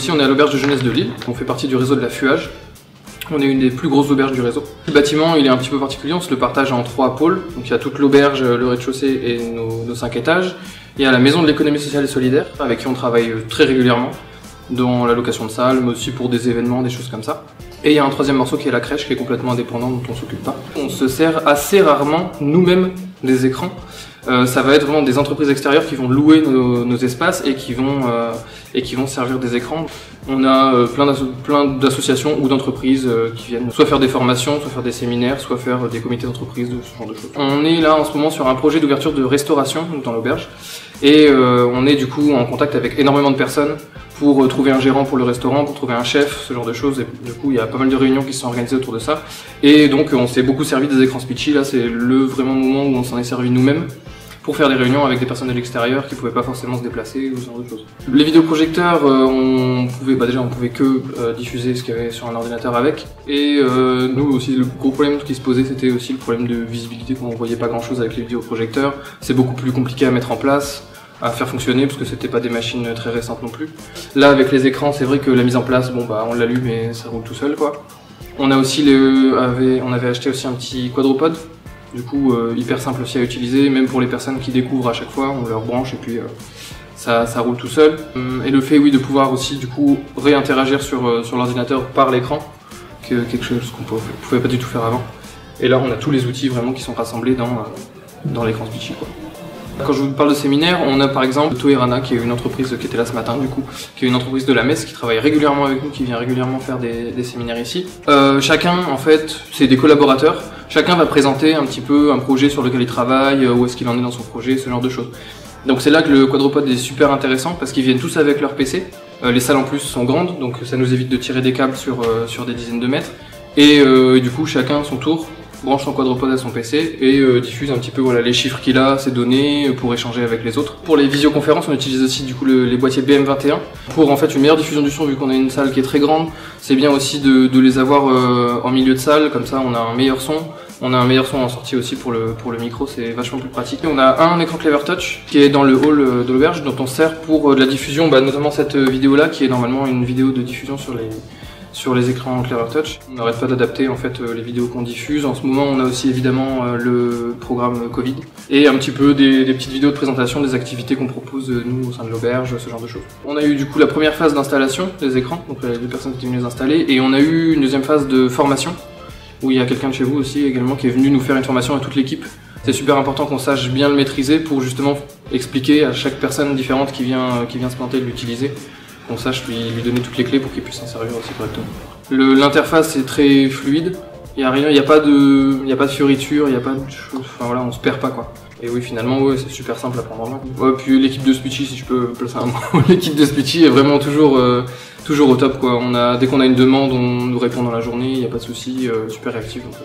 ici on est à l'auberge de jeunesse de Lille, on fait partie du réseau de la Fuage. On est une des plus grosses auberges du réseau. Le bâtiment il est un petit peu particulier, on se le partage en 3 pôles. Donc il y a toute l'auberge, le rez-de-chaussée et nos 5 étages. Il y a la maison de l'économie sociale et solidaire, avec qui on travaille très régulièrement, dans la location de salles, mais aussi pour des événements, des choses comme ça. Et il y a un 3e morceau qui est la crèche, qui est complètement indépendant, dont on s'occupe pas. On se sert assez rarement, nous-mêmes, des écrans. Ça va être vraiment des entreprises extérieures qui vont louer nos espaces et qui vont servir des écrans. On a plein d'associations ou d'entreprises qui viennent soit faire des formations, soit faire des séminaires, soit faire des comités d'entreprise, de ce genre de choses. On est là en ce moment sur un projet d'ouverture de restauration dans l'auberge et on est du coup en contact avec énormément de personnes pour trouver un gérant pour le restaurant, pour trouver un chef, ce genre de choses. Et du coup, il y a pas mal de réunions qui se sont organisées autour de ça. Et donc, on s'est beaucoup servi des écrans Speechy. Là, c'est le vraiment moment où on s'en est servi nous-mêmes pour faire des réunions avec des personnes de l'extérieur qui pouvaient pas forcément se déplacer ou ce genre de choses. Les vidéoprojecteurs, on pouvait que diffuser ce qu'il y avait sur un ordinateur avec. Et nous aussi, le gros problème qui se posait, c'était aussi le problème de visibilité, qu'on voyait pas grand-chose avec les vidéoprojecteurs. C'est beaucoup plus compliqué à mettre en place, à faire fonctionner, parce que c'était pas des machines très récentes non plus. Là, avec les écrans, c'est vrai que la mise en place, bon bah on l'allume et ça roule tout seul quoi. On a aussi on avait acheté aussi un petit quadrupode, du coup hyper simple aussi à utiliser, même pour les personnes qui découvrent à chaque fois, on leur branche et puis ça roule tout seul. Et le fait, oui, de pouvoir aussi du coup réinteragir sur l'ordinateur par l'écran, quelque chose qu'on pouvait pas du tout faire avant. Et là, on a tous les outils vraiment qui sont rassemblés dans l'écran Speechy quoi. Quand je vous parle de séminaire, on a par exemple Toerana, qui est une entreprise qui était là ce matin du coup, qui est une entreprise de la Messe qui travaille régulièrement avec nous, qui vient régulièrement faire des séminaires ici. Chacun en fait, c'est des collaborateurs, chacun va présenter un petit peu un projet sur lequel il travaille, où est-ce qu'il en est dans son projet, ce genre de choses. Donc c'est là que le quadrupode est super intéressant parce qu'ils viennent tous avec leur PC. Les salles en plus sont grandes, donc ça nous évite de tirer des câbles sur des dizaines de mètres. Et du coup chacun son tour branche son quadrupode à son PC et diffuse un petit peu voilà, les chiffres qu'il a, ses données, pour échanger avec les autres. Pour les visioconférences, on utilise aussi du coup les boîtiers BM21 pour en fait une meilleure diffusion du son, vu qu'on a une salle qui est très grande. C'est bien aussi de les avoir en milieu de salle, comme ça on a un meilleur son. On a un meilleur son en sortie aussi pour le micro, c'est vachement plus pratique. On a un écran Clever Touch qui est dans le hall de l'auberge, dont on sert pour de la diffusion, notamment cette vidéo là qui est normalement une vidéo de diffusion sur les écrans Clever Touch. On n'arrête pas d'adapter en fait les vidéos qu'on diffuse. En ce moment, on a aussi évidemment le programme Covid et un petit peu des petites vidéos de présentation des activités qu'on propose nous au sein de l'auberge, ce genre de choses. On a eu du coup la première phase d'installation des écrans, donc les personnes qui étaient venues les installer, et on a eu une deuxième phase de formation où il y a quelqu'un de chez vous aussi également qui est venu nous faire une formation à toute l'équipe. C'est super important qu'on sache bien le maîtriser pour justement expliquer à chaque personne différente qui vient se planter de l'utiliser. Qu'on sache lui donner toutes les clés pour qu'il puisse s'en servir aussi correctement. L'interface est très fluide, il n'y a rien, il n'y a pas de fioriture, il n'y a pas de choses, enfin voilà, on se perd pas quoi. Et oui, finalement, ouais, c'est super simple à prendre en main. Ouais, puis l'équipe de Speechy, si je peux placer un mot, l'équipe de Speechy est vraiment toujours au top quoi. Dès qu'on a une demande, on nous répond dans la journée, il n'y a pas de souci, super réactif. Donc,